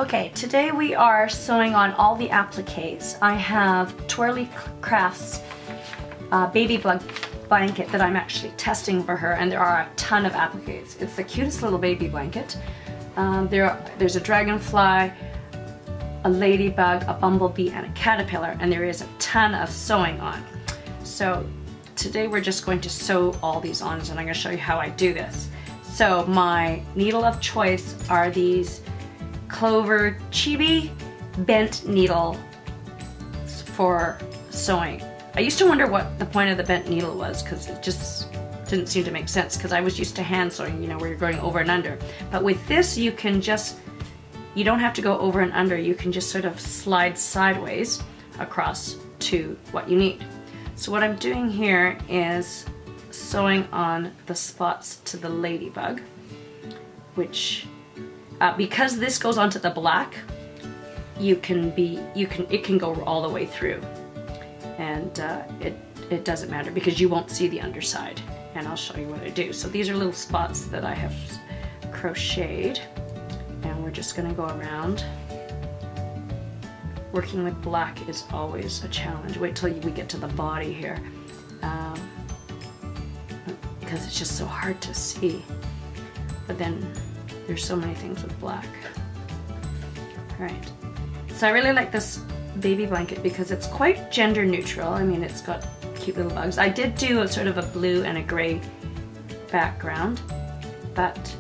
Okay, today we are sewing on all the appliques. I have Twirly Crafts baby blanket that I'm actually testing for her, and there are a ton of appliques. It's the cutest little baby blanket. There's a dragonfly, a ladybug, a bumblebee, and a caterpillar, and there is a ton of sewing on. So today we're just going to sew all these on, and I'm going to show you how I do this. So my needle of choice are these Clover Chibi bent needle for sewing. I used to wonder what the point of the bent needle was, because it just didn't seem to make sense, because I was used to hand sewing, you know, where you're going over and under. But with this, you don't have to go over and under, you can just sort of slide sideways across to what you need. So what I'm doing here is sewing on the spots to the ladybug, which because this goes onto the black, it can go all the way through, and it doesn't matter because you won't see the underside, and I'll show you what I do. So these are little spots that I have crocheted, and we're just going to go around. Working with black is always a challenge. Wait till we get to the body here, because it's just so hard to see, but then there's so many things with black. Alright, so I really like this baby blanket because it's quite gender neutral. I mean, it's got cute little bugs. I did do a sort of a blue and a gray background, but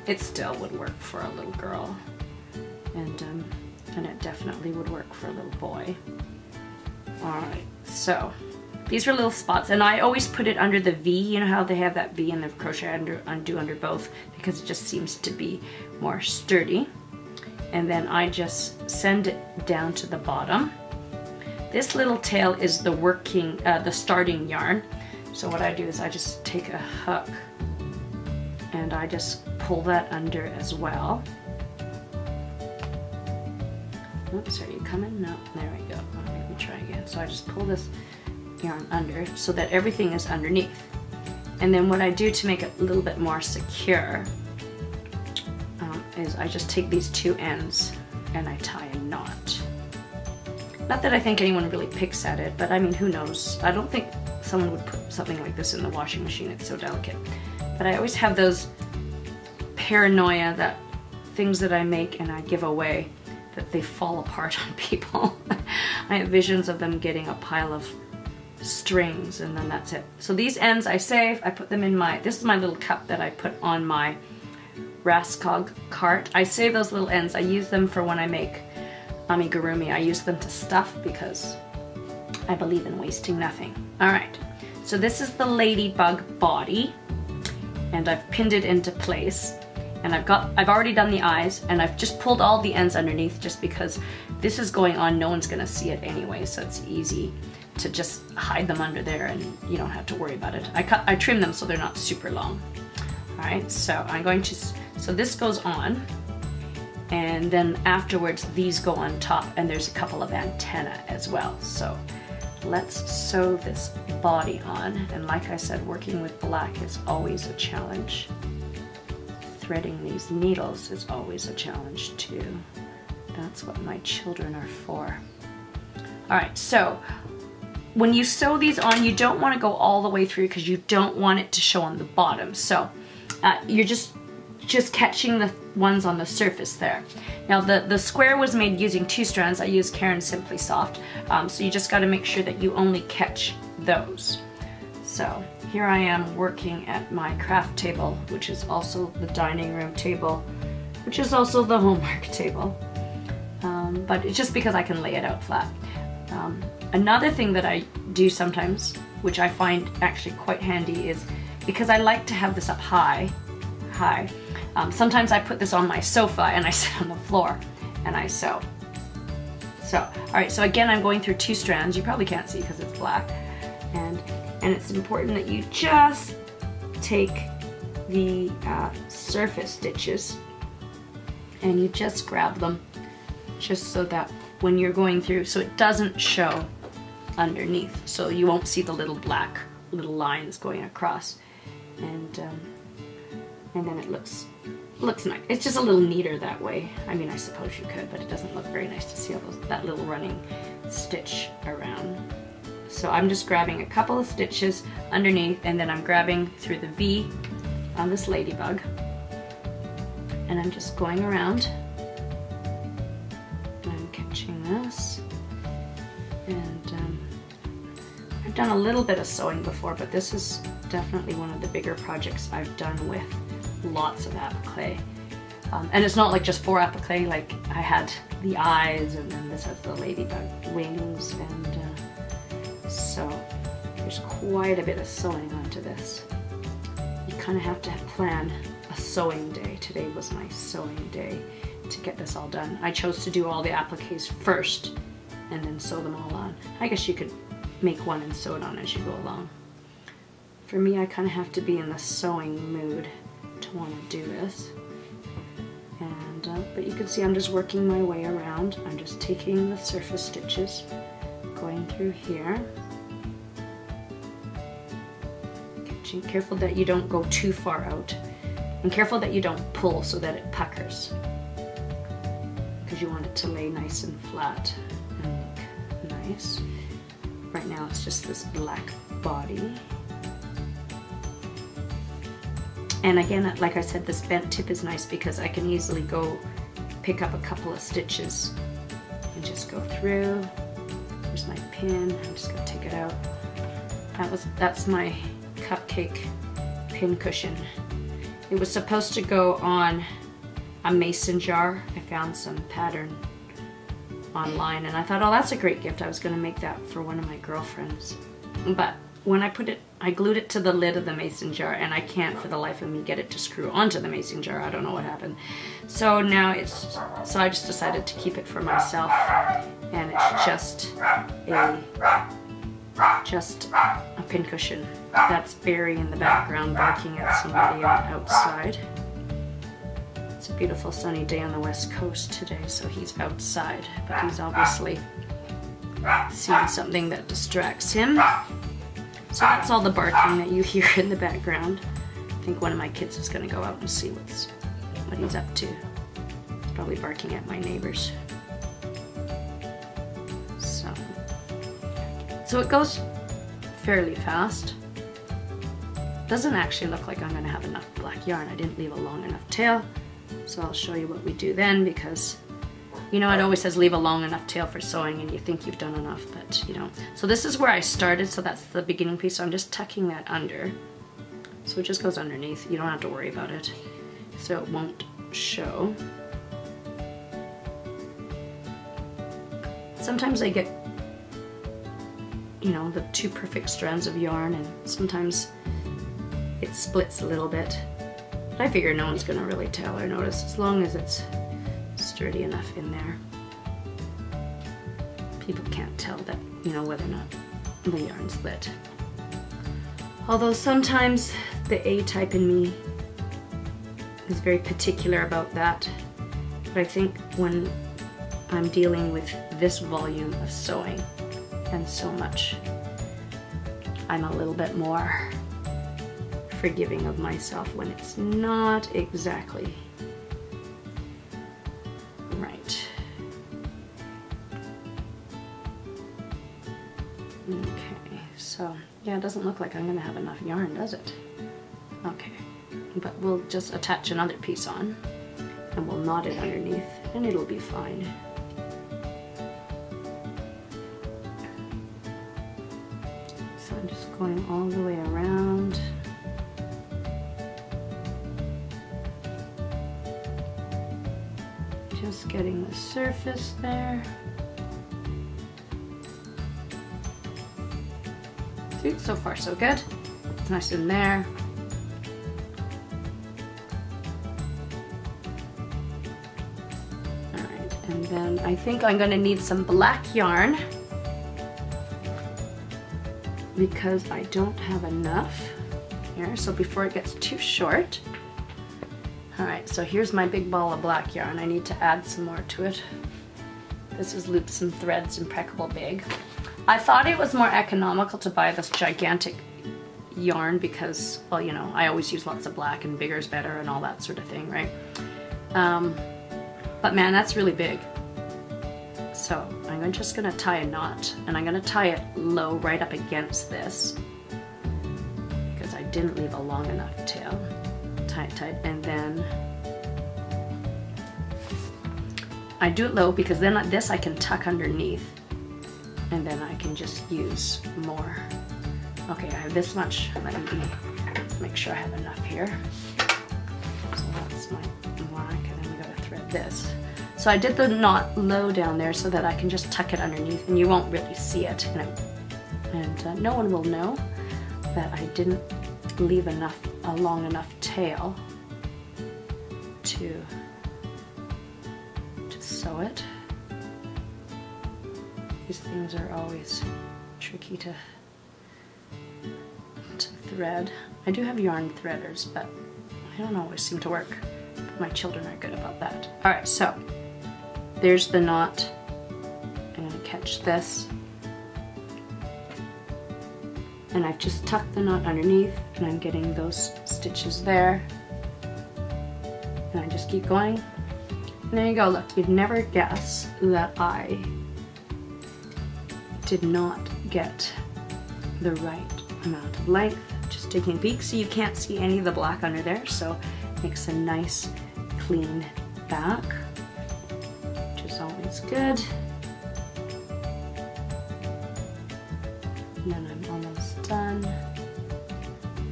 it still would work for a little girl, and it definitely would work for a little boy. Alright, so these are little spots, and I always put it under the V. You know how they have that V in the crochet undo under both, because it just seems to be more sturdy. And then I just send it down to the bottom. This little tail is the starting yarn. So what I do is I just take a hook and I just pull that under as well. Oops, are you coming? No, there we go. Oh, let me try again. So I just pull this yarn under so that everything is underneath. And then what I do to make it a little bit more secure is I just take these two ends and I tie a knot. Not that I think anyone really picks at it, but I mean, who knows? I don't think someone would put something like this in the washing machine. It's so delicate. But I always have those paranoia that things that I make and I give away, that they fall apart on people. I have visions of them getting a pile of strings, and then that's it. So these ends I save. I put them in this is my little cup that I put on my Raskog cart. I save those little ends. I use them for when I make amigurumi. I use them to stuff because I believe in wasting nothing. Alright, so this is the ladybug body, and I've pinned it into place. And I've already done the eyes, and I've just pulled all the ends underneath just because this is going on, no one's gonna see it anyway, so it's easy to just hide them under there and you don't have to worry about it. I trim them so they're not super long. Alright, so so this goes on, and then afterwards these go on top, and there's a couple of antennae as well. So let's sew this body on, and like I said, working with black is always a challenge. Threading these needles is always a challenge too. That's what my children are for. Alright, so when you sew these on, you don't want to go all the way through because you don't want it to show on the bottom. So you're just catching the ones on the surface there. Now the square was made using 2 strands. I use Caron Simply Soft. So you just got to make sure that you only catch those. So here I am working at my craft table, which is also the dining room table, which is also the homework table. But it's just because I can lay it out flat. Another thing that I do sometimes, which I find actually quite handy, is because I like to have this up high, sometimes I put this on my sofa and I sit on the floor and I sew. So, alright, so again I'm going through 2 strands. You probably can't see because it's black. And it's important that you just take the surface stitches and you just grab them, just so that when you're going through, so it doesn't show underneath, so you won't see the little black lines going across, and then it looks looks nice. It's just a little neater that way. I mean, I suppose you could, but it doesn't look very nice to see all that little running stitch around. So I'm just grabbing a couple of stitches underneath, and then I'm grabbing through the V on this ladybug, and I'm just going around, and I'm catching this, and I've done a little bit of sewing before, but this is definitely one of the bigger projects I've done with lots of applique. And it's not like just 4 applique, like I had the eyes, and then this has the ladybug wings, and so there's quite a bit of sewing onto this. You kind of have to plan a sewing day. Today was my sewing day to get this all done. I chose to do all the appliques first and then sew them all on. I guess you could make one and sew it on as you go along. For me, I kind of have to be in the sewing mood to want to do this. And but you can see I'm just working my way around. I'm just taking the surface stitches, going through here. Careful that you don't go too far out, and careful that you don't pull so that it puckers, because you want it to lay nice and flat and look nice. Right now it's just this black body. And again, like I said, this bent tip is nice because I can easily go pick up a couple of stitches and just go through. There's my pin. I'm just gonna take it out. That's my cupcake pin cushion. It was supposed to go on a mason jar. I found some pattern online and I thought, oh, that's a great gift. I was going to make that for one of my girlfriends. But when I put it, I glued it to the lid of the mason jar, and I can't for the life of me get it to screw onto the mason jar. I don't know what happened. So now I just decided to keep it for myself, and it's just a pin cushion. That's Barry in the background barking at somebody outside. It's a beautiful sunny day on the west coast today, so he's outside, but he's obviously seeing something that distracts him. So that's all the barking that you hear in the background. I think one of my kids is going to go out and see what he's up to. He's probably barking at my neighbors. So it goes fairly fast. Doesn't actually look like I'm going to have enough black yarn. I didn't leave a long enough tail, so I'll show you what we do then, because you know it always says leave a long enough tail for sewing, and you think you've done enough, but you don't. So this is where I started, so that's the beginning piece, so I'm just tucking that under. So it just goes underneath. You don't have to worry about it, so it won't show. Sometimes I get, you know, the 2 perfect strands of yarn, and sometimes it splits a little bit. But I figure no one's gonna really tell or notice as long as it's sturdy enough in there. People can't tell that, you know, whether or not the yarn's lit. Although sometimes the A-type in me is very particular about that. But I think when I'm dealing with this volume of sewing and so much, I'm a little bit more forgiving of myself when it's not exactly right. Okay, so yeah, it doesn't look like I'm gonna have enough yarn, does it? Okay, but we'll just attach another piece on and we'll knot it underneath and it'll be fine. So I'm just going all the way around. Just getting the surface there. See, so far so good. It's nice in there. Alright, and then I think I'm going to need some black yarn because I don't have enough here, so before it gets too short. Alright, so here's my big ball of black yarn. I need to add some more to it. This is Loops and Threads Impeccable Big. I thought it was more economical to buy this gigantic yarn because, well, you know, I always use lots of black and bigger is better and all that sort of thing, right? But man, that's really big. So I'm just gonna tie a knot, and I'm gonna tie it low right up against this because I didn't leave a long enough tail. Tie it tight, and then I do it low because then this I can tuck underneath, and then I can just use more. Okay, I have this much. Let's make sure I have enough here. So that's my mark, and then we gotta thread this. So I did the knot low down there so that I can just tuck it underneath, and you won't really see it, and no one will know that I didn't leave a long enough tail to sew it. These things are always tricky to thread. I do have yarn threaders, but they don't always seem to work. But my children are good about that. All right, so there's the knot. I'm gonna catch this. And I've just tucked the knot underneath, and I'm getting those stitches there. And I just keep going. And there you go, look, you'd never guess that I did not get the right amount of length. Just taking a peek, so you can't see any of the black under there, so it makes a nice clean back, which is always good. And then I'm almost done.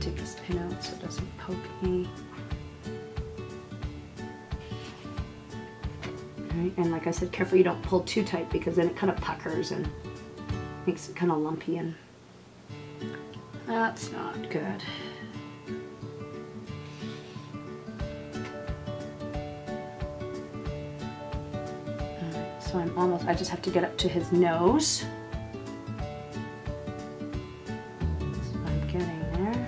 Take this pin out so it doesn't poke me. Alright, and like I said, careful you don't pull too tight because then it kind of puckers and makes it kind of lumpy, and that's not good. Alright, so I just have to get up to his nose. So I'm getting there.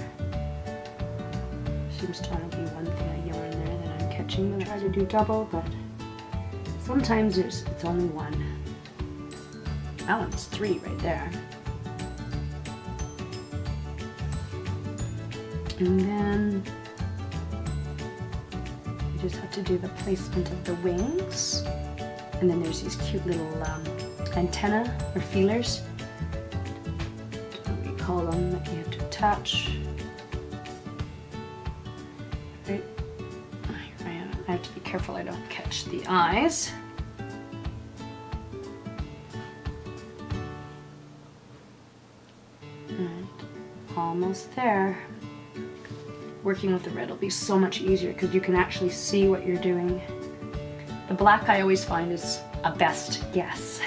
Seems to only be one thing of yarn there that I'm catching. I try to do double, but sometimes it's only one. That one's 3 right there. And then you just have to do the placement of the wings. And then there's these cute little antenna or feelers, what we call them, that you have to attach. Right. I have to be careful I don't catch the eyes. And almost there. Working with the red will be so much easier because you can actually see what you're doing. The black I always find is a best guess.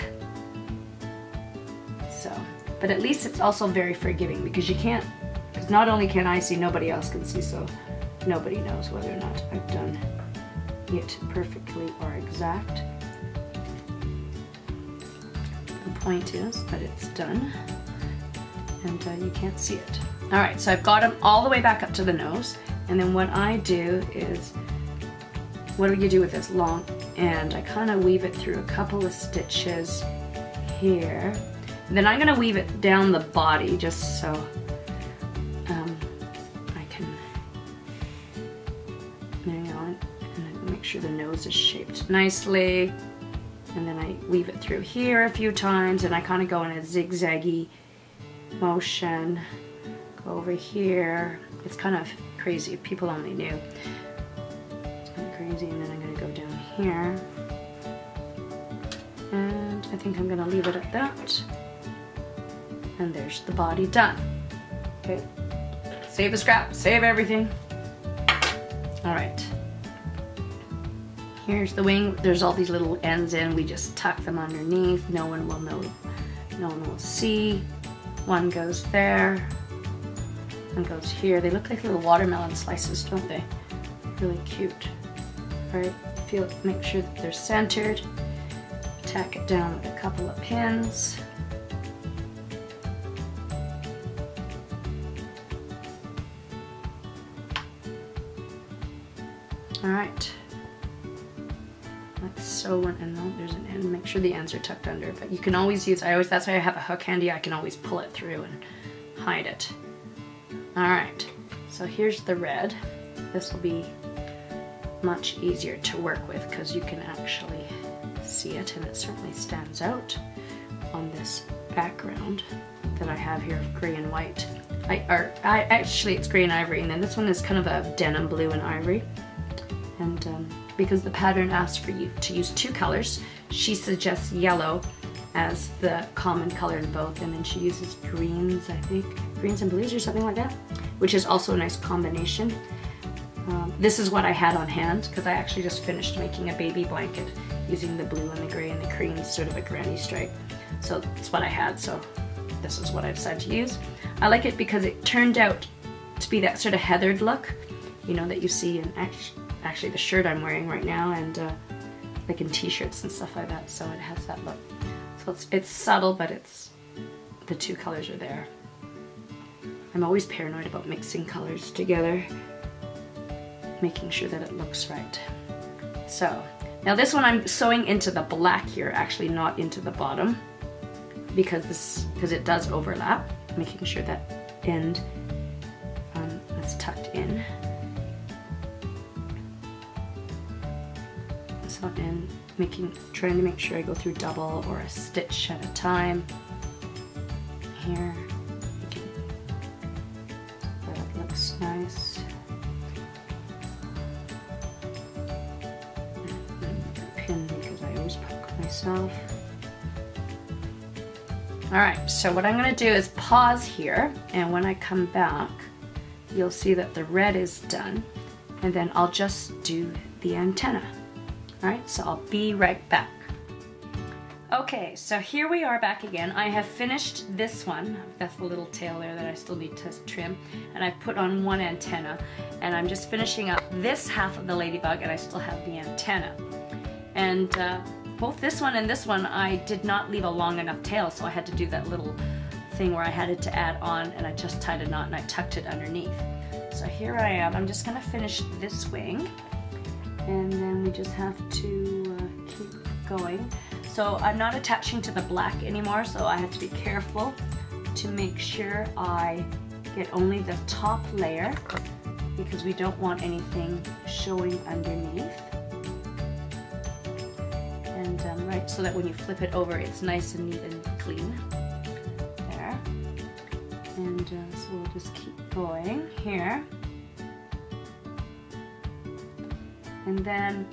So, but at least it's also very forgiving because you can't, because not only can I see, nobody else can see, so nobody knows whether or not I've done it perfectly or exact. The point is that it's done, and you can't see it. All right, so I've got him all the way back up to the nose, and then what I do is, what do you do with this long end? I kind of weave it through a couple of stitches here. And then I'm going to weave it down the body just so I can, there you go, and then make sure the nose is shaped nicely. And then I weave it through here a few times, and I kind of go in a zigzaggy motion. Go over here. It's kind of crazy if people only knew. It's kind of crazy, and then I'm going to go down here. And I think I'm going to leave it at that. And there's the body done. Okay. Save the scrap, save everything. All right. Here's the wing. There's all these little ends in. We just tuck them underneath. No one will know. No one will see. One goes there. One goes here. They look like little watermelon slices, don't they? Really cute. All right. Make sure that they're centered. Tack it down with a couple of pins. All right. Let's sew one, and there's an end. Make sure the ends are tucked under, but you can always use, that's why I have a hook handy. I can always pull it through and hide it. All right, so here's the red. This will be much easier to work with because you can actually see it, and it certainly stands out on this background that I have here of gray and white. Actually it's gray and ivory, and then this one is kind of a denim blue and ivory. And because the pattern asks for you to use 2 colors, she suggests yellow as the common color in both, and then she uses greens, I think, greens and blues or something like that, which is also a nice combination. This is what I had on hand because I actually just finished making a baby blanket using the blue and the gray and the cream, sort of a granny stripe. So that's what I had, so this is what I decided to use. I like it because it turned out to be that sort of heathered look, you know, that you see in actually the shirt I'm wearing right now, and like in t-shirts and stuff like that, so it has that look. So it's subtle, but the 2 colors are there. I'm always paranoid about mixing colors together, making sure that it looks right. So now this one I'm sewing into the black here, actually not into the bottom, because it does overlap, making sure that end is tucked in. So, and trying to make sure I go through double or a stitch at a time. Here, that looks nice. Pin because I always poke myself. Alright, so what I'm going to do is pause here, and when I come back you'll see that the red is done, and then I'll just do the antenna. Alright, so I'll be right back. Okay, so here we are back again. I have finished this one. That's the little tail there that I still need to trim, and I've put on 1 antenna, and I'm just finishing up this half of the ladybug, and I still have the antenna. And both this one and this one, I did not leave a long enough tail, so I had to do that little thing where I had it to add on, and I just tied a knot and I tucked it underneath. So here I am. I'm just going to finish this wing, and then we just have to keep going. So I'm not attaching to the black anymore, so I have to be careful to make sure I get only the top layer, because we don't want anything showing underneath. And right, so that when you flip it over, it's nice and neat and clean. There. And so we'll just keep going here. And then,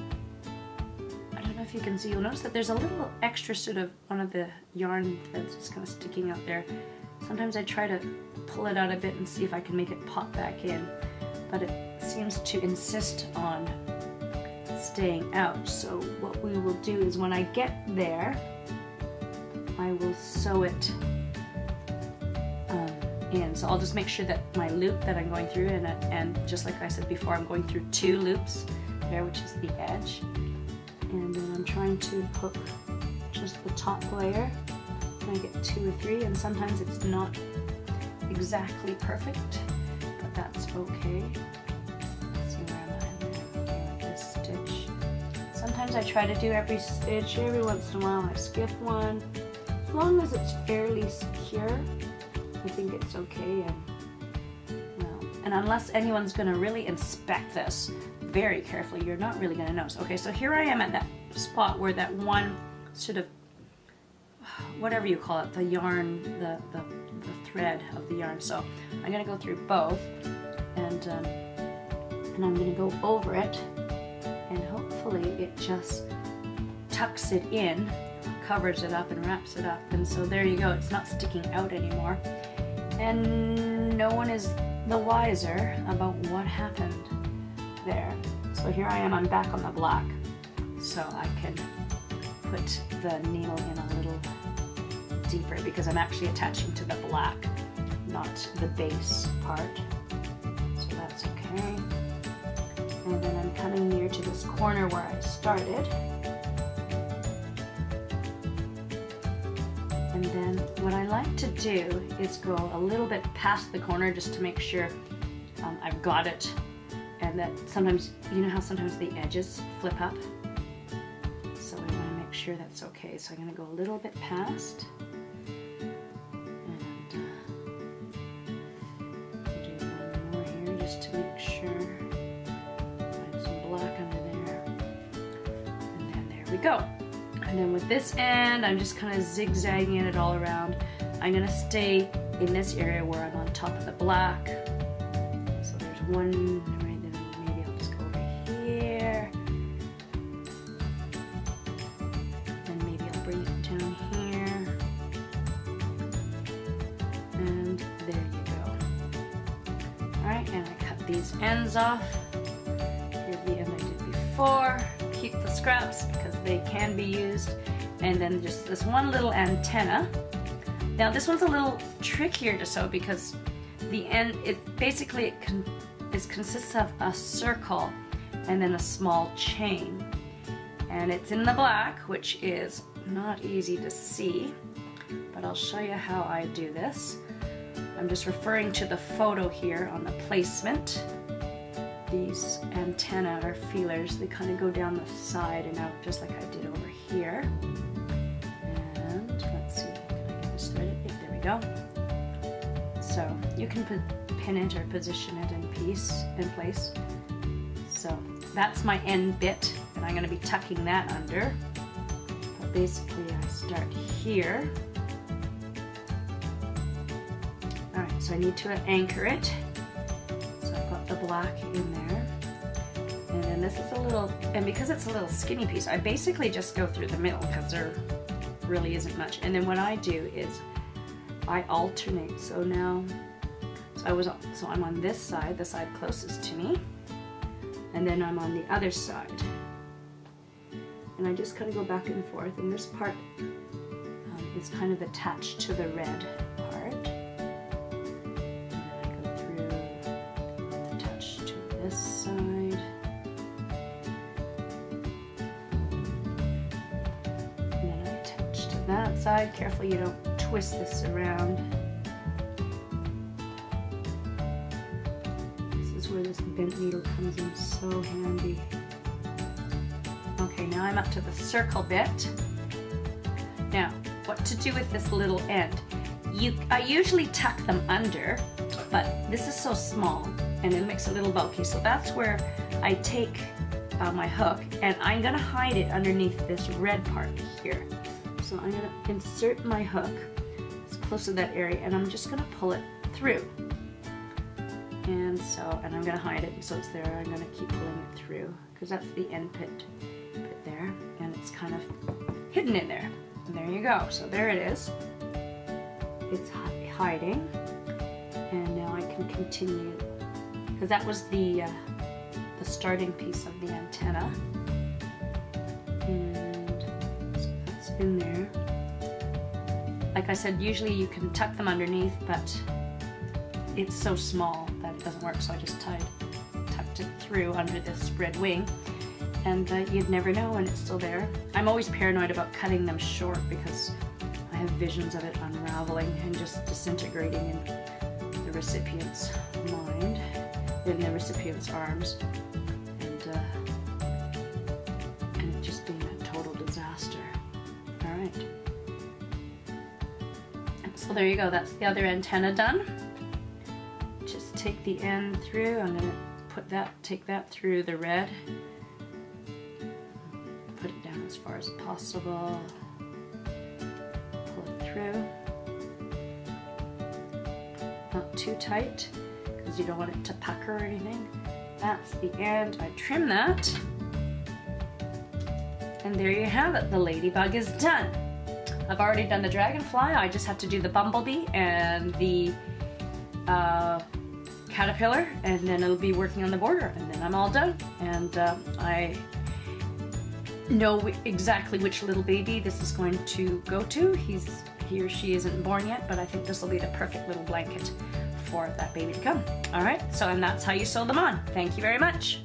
I don't know if you can see, you'll notice that there's a little extra sort of one of the yarn threads that's kind of sticking out there. Sometimes I try to pull it out a bit and see if I can make it pop back in, but it seems to insist on staying out. So what we will do is when I get there, I will sew it in. So I'll just make sure that my loop that I'm going through, and just like I said before, I'm going through 2 loops there, which is the edge, and then I'm trying to hook just the top layer, and I get 2 or 3, and sometimes it's not exactly perfect, but that's okay. Let's see where I'm at this stitch. Sometimes I try to do every stitch. Every once in a while I skip one. As long as it's fairly secure, I think it's okay. And unless anyone's going to really inspect this very carefully, you're not really going to notice. Okay, so here I am at that spot where that one sort of, whatever you call it, the yarn, the thread of the yarn. So I'm going to go through both, and I'm going to go over it, and hopefully it just tucks it in, covers it up and wraps it up, and so there you go, it's not sticking out anymore, and no one is the wiser about what happened there. So here I am, I'm back on the black, so I can put the needle in a little deeper because I'm actually attaching to the black, not the base part, so that's okay. And then I'm coming near to this corner where I started, and then what I like to do is go a little bit past the corner just to make sure I've got it, and that sometimes, you know how sometimes the edges flip up, so I want to make sure that's okay. So I'm going to go a little bit past, and do just to make sure. Find some black under there. And then there we go. And then with this end, I'm just kind of zigzagging it all around. I'm gonna stay in this area where I'm on top of the black. So there's one right there. Maybe I'll just go over here. And maybe I'll bring it down here. And there you go. All right, and I cut these ends off. Here's the end I did before. Keep the scraps because they can be used. And then just this one little antenna. Now this one's a little trickier to sew because the end, it consists of a circle and then a small chain. And it's in the black, which is not easy to see, but I'll show you how I do this. I'm just referring to the photo here on the placement. These antenna or feelers, they kind of go down the side and out just like I did over here. And let's see, can I get this threaded? Yeah, there we go. So you can pin it or position it in place. So that's my end bit, and I'm going to be tucking that under. But basically I start here. Alright, so I need to anchor it. So I've got the black in there. And then this is a little, and because it's a little skinny piece, I basically just go through the middle because there really isn't much. And then what I do is I alternate. So now, so I'm on this side, the side closest to me, and then I'm on the other side. And I just kind of go back and forth, and this part is kind of attached to the red part. And then I go through, attach to this side. And then I attach to that side. Careful you don't twist this around. This is where this bent needle comes in so handy. Okay, now I'm up to the circle bit. Now, what to do with this little end? I usually tuck them under, but this is so small and it makes it a little bulky. So that's where I take my hook and I'm gonna hide it underneath this red part here. So I'm gonna insert my hook close to that area, and I'm just gonna pull it through. And I'm gonna hide it, so it's there. I'm gonna keep pulling it through because that's the end bit there, and it's kind of hidden in there. And there you go. So there it is. It's hiding, and now I can continue because that was the starting piece of the antenna, and so that's in there. Like I said, usually you can tuck them underneath, but it's so small that it doesn't work, so I just tucked it through under this red wing, and you'd never know when it's still there. I'm always paranoid about cutting them short because I have visions of it unraveling and just disintegrating in the recipient's mind, in the recipient's arms, and it just being a total disaster. All right. So there you go, that's the other antenna done. Just take the end through. I'm going to take that through the red. Put it down as far as possible. Pull it through. Not too tight because you don't want it to pucker or anything. That's the end. I trim that. And there you have it. The ladybug is done. I've already done the dragonfly. I just have to do the bumblebee and the caterpillar, and then it'll be working on the border, and then I'm all done. And I know exactly which little baby this is going to go to. He or she isn't born yet, but I think this will be the perfect little blanket for that baby to come. All right, so and that's how you sew them on. Thank you very much.